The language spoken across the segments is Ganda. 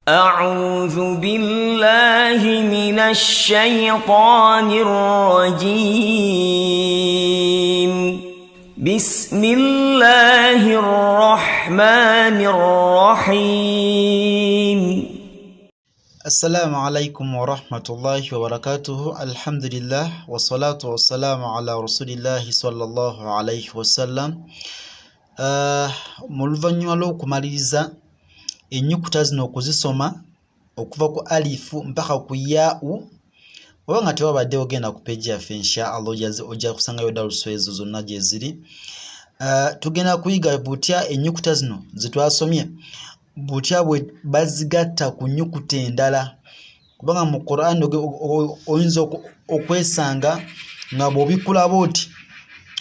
أعوذ بالله من الشيطان الرجيم بسم الله الرحمن الرحيم السلام عليكم ورحمة الله وبركاته. الحمد لله والصلاة والسلام على رسول الله صلى الله عليه وسلم. Muluvanyuma lw'okumaliriza ennyukuta zino okuzisoma okuva ku alifu mpaka ku yaau, oba nga tewabadde ogenda ku peegi yaffe inshallah ojja kusangayo daruso ezo zonna gye ziri. Tugenda kuyiga butya ennyukuta zino zetwasomye butya bwe bazigatta ku nnyukuta endala, kubanga mu Quran oyinza okwesanga nga bw'obikulaba oti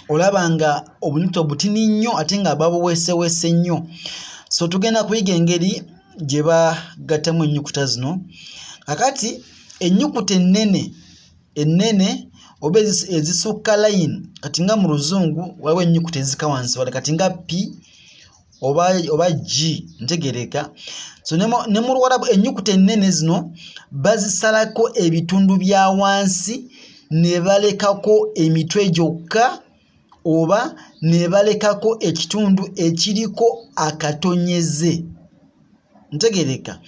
olaba nga obunyukuta butini nnyo ate nga babuweesewese nnyo. So tugenda kuyiga engeri gye bagattamu ennyukuta zino. Kakati ennyukuta ennene oba ezisukka line, kati nga mu Luzungu waliwo ennyukuta ezika wansi wala, kati nga P oba G, ntegereka. So ne mu Luwarabu ennyukuta ennene zino bazisalako ebitundu bya wansi ne balekako emitwe gyokka, oba ne balekako ekitundu ekiriko akatonyeze, ntegereka.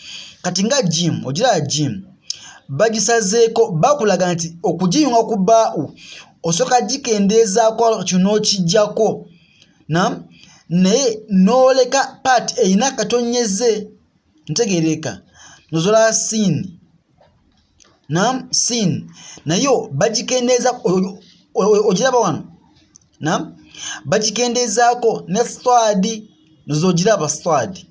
Kati nga jim, ogira jim bagisazeeko, bakulaga nti okugiyunga ku baau osooka gikendeezaako kino kijjako, naye n'oleka part eyina akatonyeze, ntegereka. Nozola sin, sin nayo bagikendeeza, ogiraba wano, bagikendeezaako ne swadi, nozogiraba swadi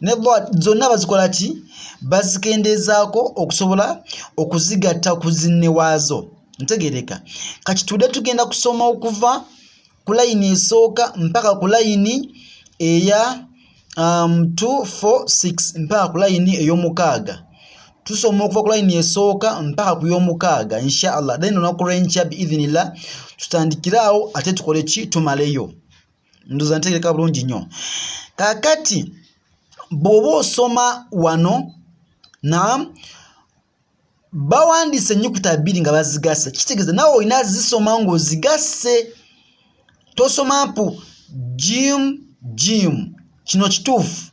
ne dot, zonna bazikola ki? Bazikendeezaako okusobola okuzigatta ku zinne waazo, ntegereka. Kati tudde tugenda kusoma okuva ku layini esooka mpaka ku layini eya 2, 4, 6 mpaka ku layini ey'omukaaga. Tusoma okuva ku layini esooka mpaka ku y'omukaaga inshallah, then olunaku lw'enkya biidhinillah tutandikiraawo ate tukole ki? Tumaleyo. Ndoza ntegereka bulungi nnyo. Kakati bw'oba osoma wano bawandiise ennyukuta bbiri nga bazigasse, kitegeeza naawe olina zisoma ng'ozigasse. Tosoma mpu jim, kino kituufu,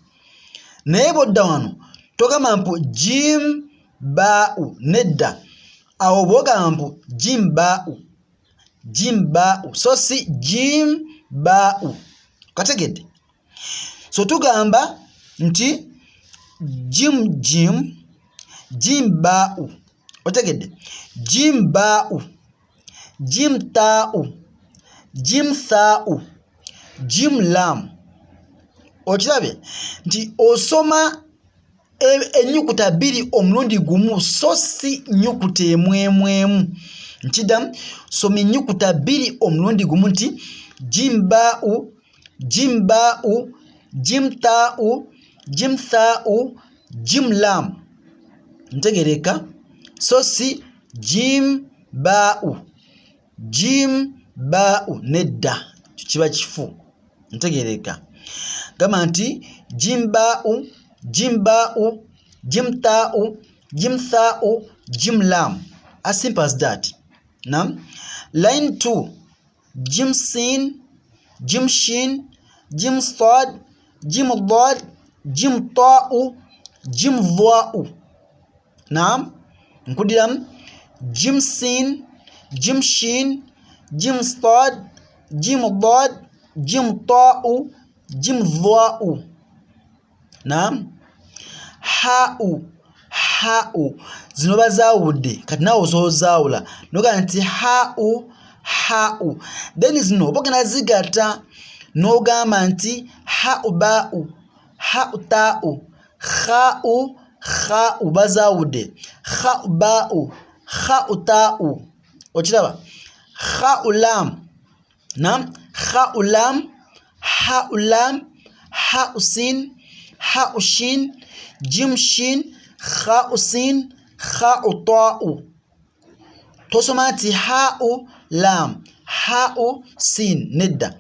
naye bw'odda wano togamba mpu jim baau, nedda. Awo bw'ogamba mpu jim baau, so si jim baau, kategedde. So tugamba nti jim baau, otegedde, jim baau, jim taau, jim thaau, jim lam. Okirabye nti osoma ennyukuta bbiri omulundi gumu, so si nnyukuta emu. Nkiddamu, soma ennyukuta bbiri omulundi gumu nti jim baau, jim baau, jim taau, jim thaau, jim lam, ntegereka. So si jim baau, nedda, kiba kifu, ntegereka. Gamba nti jim baau, jim taau, jim thaau, jim lam, as simple as that. Line 2, jim sin, jim shin, jim sad, jim dad, jim taau, jim dhaau. Nkudiramu, jim sin, jim shin, jim sad, jim dad, jim taau, jim dhaau. Haau zino bazaawudde, kati naawe osobola nogamba nti haau. Then zino oba ogenda zigatta n'ogamba nti haau baau, haau taau, haau bazaawudde, haau baau, haau taau, okiraba. Haau lam, haau lam, haau lam, haau sin, haau shin, jim shin, haau sin, haau taau. Tosoma nti haau lam, haau sin, nedda.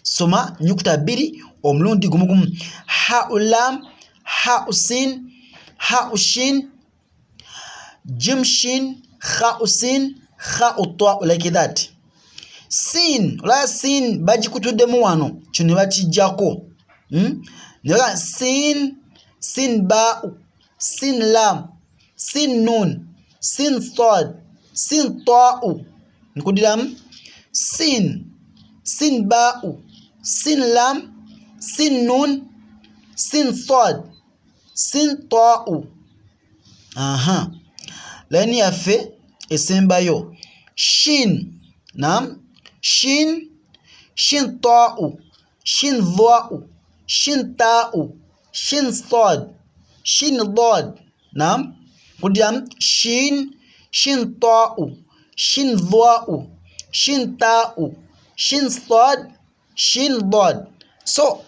Soma nnyukuta bbiri omulundi gumu. Haau lam, haau sin, ha shin, jim shin, kha sin, kha ta, like that. Sin, ola sin bagikutuddemu wano kino bakijjako. Nega sin, sin ba, sin lam, sin nun, sin sad, sin ta'u. Nkudiram sin, sin ba'u, sin lam, sin nun, sin sad, sin ta'u. Laini yaffe esembayo shin, nam, shin, shin ta'u, shin dha'u, shin ta'u, shin sad, shin dad. Nam, kudiam shin, shin ta'u, shin dha'u, shin ta'u, shin sad, shin dad. So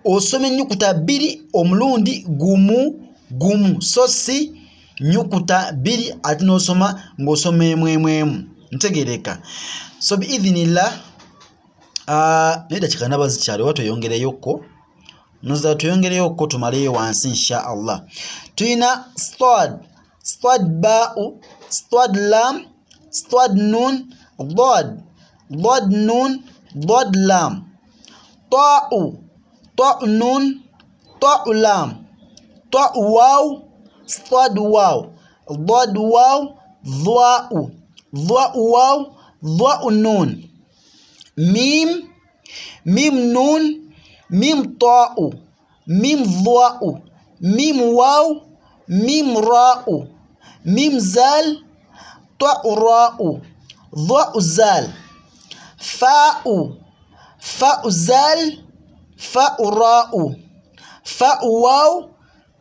osome nyukuta biri omulundi gumu gumu, so si nyukuta biri ati nosoma ngosoma emwemwemu. Ntegereka. So biidhinillah neda chikana bazikyali watu yongereyoko noza tuyongereyoko tumaleyo wansi insha Allah. Tuyina stad, stad ba'u, stad lam, stad nun, dad, dad nun, dad lam. Ta'u, ta'u nun, ta'u lam. Ta'u waw, stad waw, dad waw, dha'u, dha'u waw, dha'u nun. Mim, mim nun, mim ta'u, mim dha'u, mim waw, mim ra'u, mim zal, ta'u ra'u, dha'u zal. Fa'u, fa'u zal, fa'u ra'u, fa'u waw,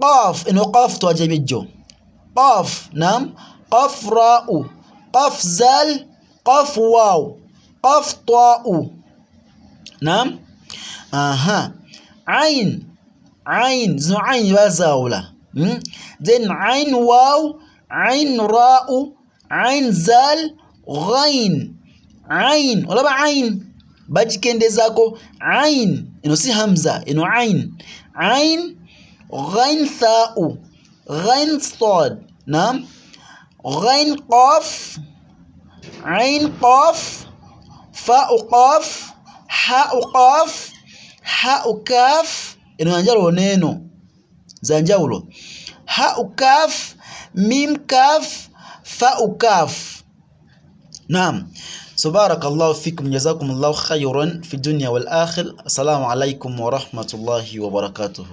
qaf. Ino qaf twajabijjo. Qaf, nam, qaf ra'u, qaf zal, qaf waw, qaf ta'u. Nam. Ain, ain, zino ain bazawula. Then ain waw, ain ra'u, ain zal, ghain. Ain, olaba ain bajikendezako ain, ino si hamza, ino ain. Ain, ghain tha'u, ghain sad. Nam. Ghain qaf, ain qaf, fa'u qaf, ha'u qaf, ha'u kaf. Ino anjalo neno zanjawulo. Ha'u kaf, mim kaf, fa'u kaf. Naam. سبارك الله فيكم جزاكم الله خيرا في الدنيا والآخر. السلام عليكم ورحمة الله وبركاته.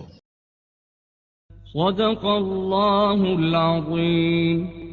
صدق الله العظيم.